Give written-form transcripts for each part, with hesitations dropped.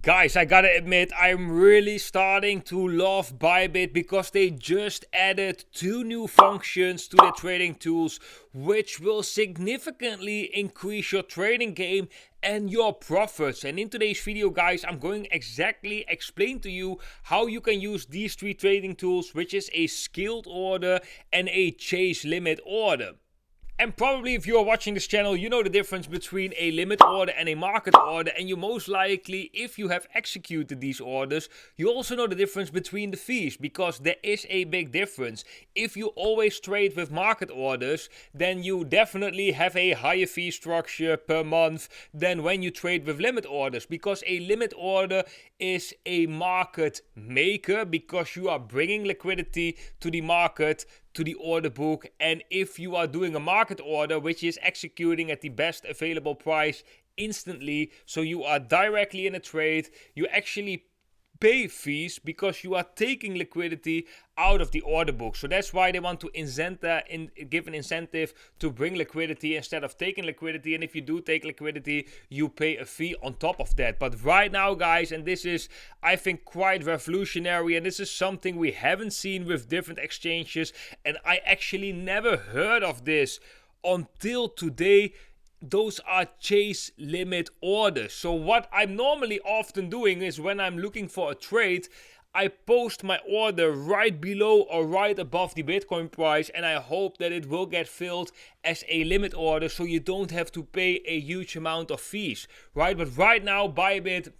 Guys, I gotta admit, I'm really starting to love Bybit because they just added 2 new functions to their trading tools, which will significantly increase your trading game and your profits. And in today's video, guys, I'm going exactly explain to you how you can use these 3 trading tools, which is a scaled order and a chase limit order. And probably if you are watching this channel, you know the difference between a limit order and a market order. And you most likely, if you have executed these orders, you also know the difference between the fees, because there is a big difference. If you always trade with market orders, then you definitely have a higher fee structure per month than when you trade with limit orders, because a limit order is a market maker, because you are bringing liquidity to the market, to the order book. And if you are doing a market order, which is executing at the best available price instantly, so you are directly in a trade, you actually pay fees because you are taking liquidity out of the order book. So that's why they want to give an incentive to bring liquidity instead of taking liquidity. And if you do take liquidity, you pay a fee on top of that. But right now, guys, and this is, I think, quite revolutionary, and this is something we haven't seen with different exchanges, and I actually never heard of this until today. Those are chase limit orders. So what I'm normally often doing is, when I'm looking for a trade, I post my order right below or right above the Bitcoin price, and I hope that it will get filled as a limit order, so you don't have to pay a huge amount of fees, right? But right now, Bybit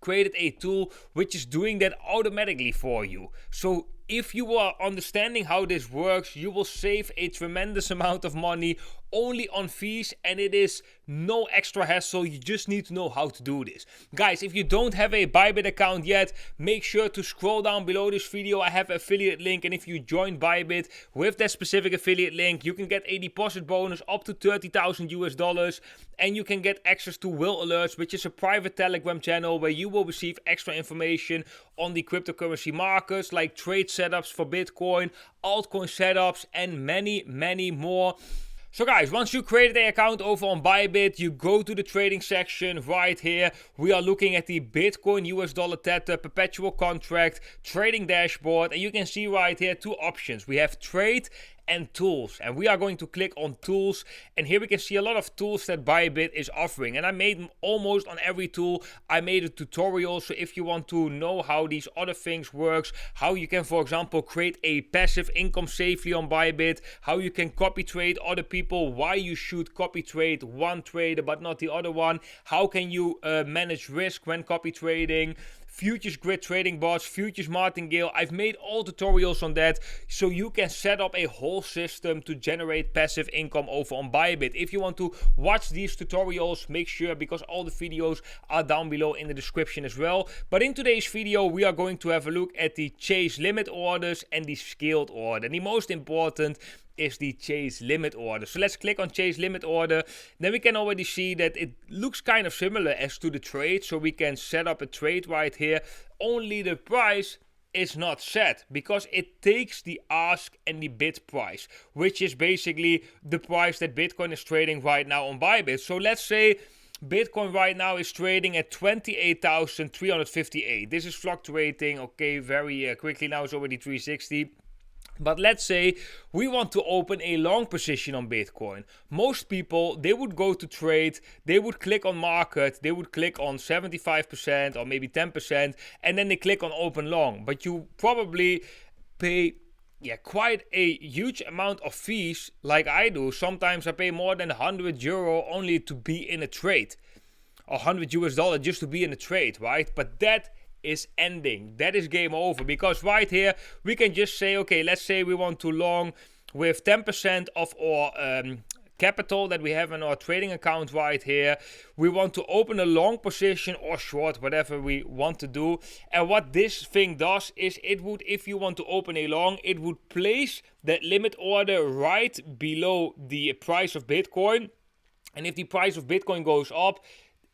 created a tool which is doing that automatically for you. So if you are understanding how this works, you will save a tremendous amount of money only on fees, and it is no extra hassle. You just need to know how to do this. Guys, if you don't have a Bybit account yet, make sure to scroll down below this video. I have an affiliate link, and if you join Bybit with that specific affiliate link, you can get a deposit bonus up to $30,000, and you can get access to Will Alerts, which is a private Telegram channel where you will receive extra information on the cryptocurrency markets, like trade setups for Bitcoin, altcoin setups, and many, many more. So guys, once you created an account over on Bybit, you go to the trading section right here. We are looking at the Bitcoin US dollar Tether perpetual contract trading dashboard, and you can see right here 2 options. We have trade and tools, and we are going to click on tools, and here we can see a lot of tools that Bybit is offering, and I made almost on every tool I made a tutorial. So if you want to know how these other things works, how you can, for example, create a passive income safely on Bybit, how you can copy trade other people, why you should copy trade one trader but not the other one, how can you manage risk when copy trading, futures grid trading bots, futures martingale. I've made all tutorials on that, so you can set up a whole system to generate passive income over on Bybit. If you want to watch these tutorials, make sure, because all the videos are down below in the description as well. But in today's video, we are going to have a look at the chase limit orders and the scaled order. And the most important is the chase limit order. So let's click on chase limit order. Then we can already see that it looks kind of similar as to the trade. So we can set up a trade right here. Only the price is not set, because it takes the ask and the bid price, which is basically the price that Bitcoin is trading right now on Bybit. So let's say Bitcoin right now is trading at 28,358. This is fluctuating, okay, very quickly. Now it's already 360. But let's say we want to open a long position on Bitcoin. Most people, they would go to trade, they would click on market, they would click on 75% or maybe 10%, and then they click on open long. But you probably pay quite a huge amount of fees, like I do. Sometimes I pay more than €100 only to be in a trade, or $100 just to be in a trade, right? But that is ending. That is game over, because right here we can just say, okay, let's say we want to long with 10% of our capital that we have in our trading account right here. We want to open a long position or short, whatever we want to do. And what this thing does is, it would, if you want to open a long, it would place that limit order right below the price of Bitcoin. And if the price of Bitcoin goes up,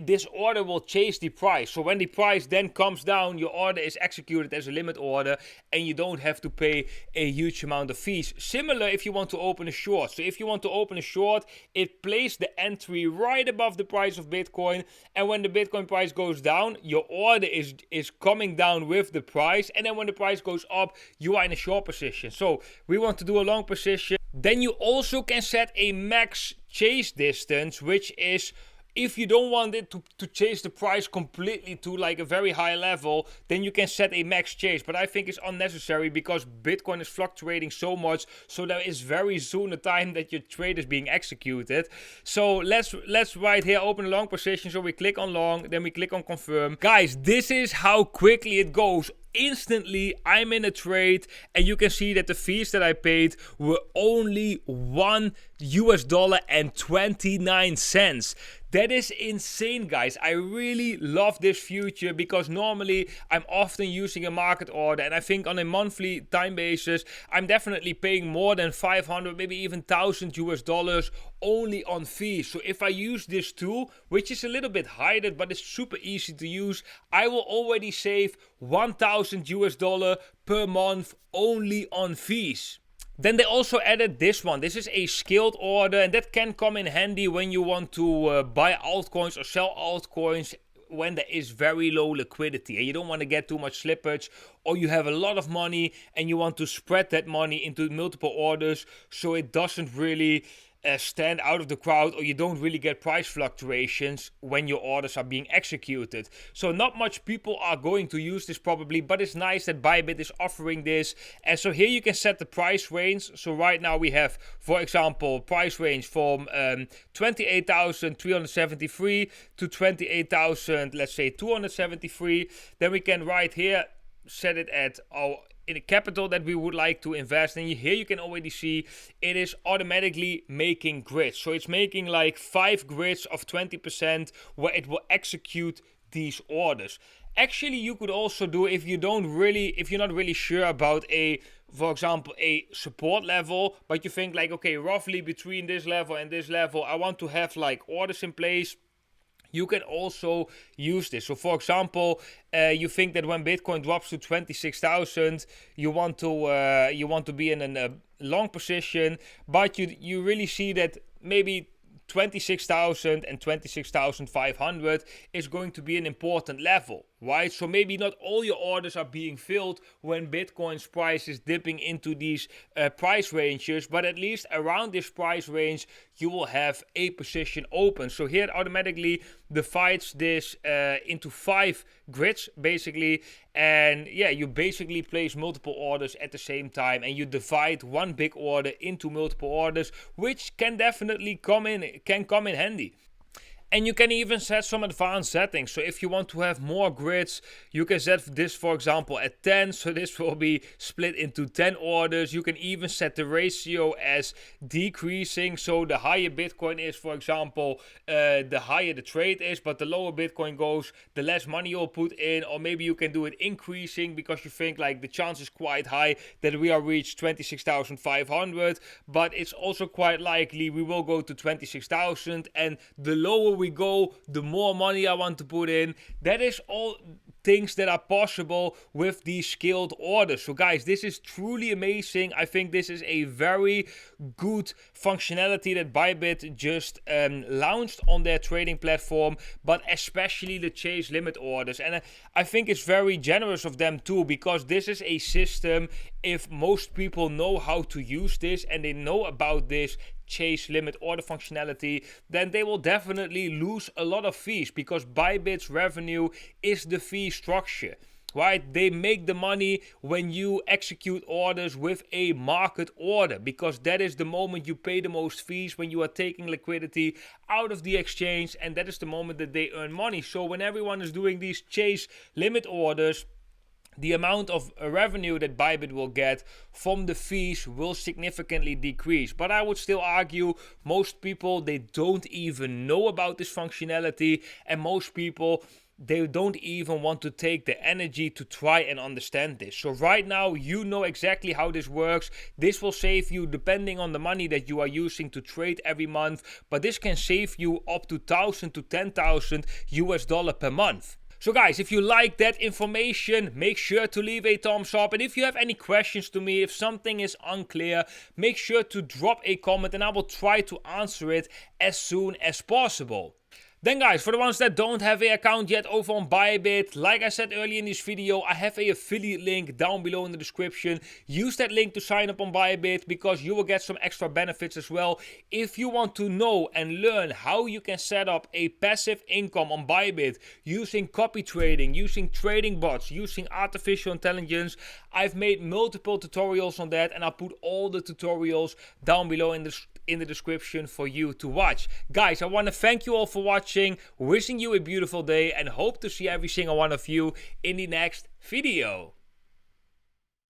this order will chase the price. So when the price then comes down, your order is executed as a limit order and you don't have to pay a huge amount of fees. Similar if you want to open a short. So if you want to open a short, it places the entry right above the price of Bitcoin, and when the Bitcoin price goes down, your order is coming down with the price, and then when the price goes up, you are in a short position. So we want to do a long position. Then you also can set a max chase distance, which is if you don't want it to chase the price completely to like a very high level, then you can set a max chase. But I think it's unnecessary because Bitcoin is fluctuating so much, so there is very soon a time that your trade is being executed. So let's right here open a long position. So we click on long, then we click on confirm. Guys, this is how quickly it goes. Instantly, I'm in a trade, and you can see that the fees that I paid were only $1.29. That is insane, guys. I really love this feature because normally I'm often using a market order, and I think on a monthly time basis, I'm definitely paying more than 500, maybe even $1,000 only on fees. So if I use this tool, which is a little bit hidden, but it's super easy to use, I will already save $1,000 per month only on fees. Then they also added this one. This is a scaled order, and that can come in handy when you want to buy altcoins or sell altcoins when there is very low liquidity and you don't want to get too much slippage, or you have a lot of money and you want to spread that money into multiple orders so it doesn't really stand out of the crowd, or you don't really get price fluctuations when your orders are being executed. So not much people are going to use this probably, but it's nice that Bybit is offering this. And so here you can set the price range. So right now we have, for example, price range from 28,373 to 28,000, let's say 273. Then we can right here set it at our in a capital that we would like to invest. And here you can already see it is automatically making grids. So it's making like 5 grids of 20% where it will execute these orders. Actually, you could also do, if you're not really sure about for example, a support level, but you think like, okay, roughly between this level and this level, I want to have like orders in place. You can also use this. So for example, you think that when Bitcoin drops to 26,000, you want to be in a long position, but you really see that maybe 26,000 and 26,500 is going to be an important level, right? So maybe not all your orders are being filled when Bitcoin's price is dipping into these price ranges, but at least around this price range, you will have a position open. So here it automatically divides this into 5 grids, basically. And yeah, you basically place multiple orders at the same time, and you divide one big order into multiple orders, which can definitely come in handy. And you can even set some advanced settings. So if you want to have more grids, you can set this, for example, at 10. So this will be split into 10 orders. You can even set the ratio as decreasing. So the higher Bitcoin is, for example, the higher the trade is. But the lower Bitcoin goes, the less money you'll put in. Or maybe you can do it increasing because you think like the chance is quite high that we will reach 26,500. But it's also quite likely we will go to 26,000. And the lower we go, the more money I want to put in. That is all things that are possible with these scaled orders. So guys, this is truly amazing. I think this is a very good functionality that Bybit just launched on their trading platform, but especially the chase limit orders. And I think it's very generous of them too, because this is a system, if most people know how to use this and they know about this chase limit order functionality, then they will definitely lose a lot of fees, because Bybit's revenue is the fee structure, right? They make the money when you execute orders with a market order, because that is the moment you pay the most fees, when you are taking liquidity out of the exchange, and that is the moment that they earn money. So when everyone is doing these chase limit orders, the amount of revenue that Bybit will get from the fees will significantly decrease. But I would still argue most people, they don't even know about this functionality, and most people, they don't even want to take the energy to try and understand this. So right now, you know exactly how this works. This will save you, depending on the money that you are using to trade every month, but this can save you up to 1,000 to 10,000 US dollar per month. So guys, if you like that information, make sure to leave a thumbs up. And if you have any questions to me, if something is unclear, make sure to drop a comment and I will try to answer it as soon as possible. Then guys, for the ones that don't have an account yet over on Bybit, like I said earlier in this video, I have an affiliate link down below in the description. Use that link to sign up on Bybit because you will get some extra benefits as well. If you want to know and learn how you can set up a passive income on Bybit using copy trading, using trading bots, using artificial intelligence, I've made multiple tutorials on that and I'll put all the tutorials down below in the description for you to watch. Guys, I want to thank you all for watching, wishing you a beautiful day and hope to see every single one of you in the next video.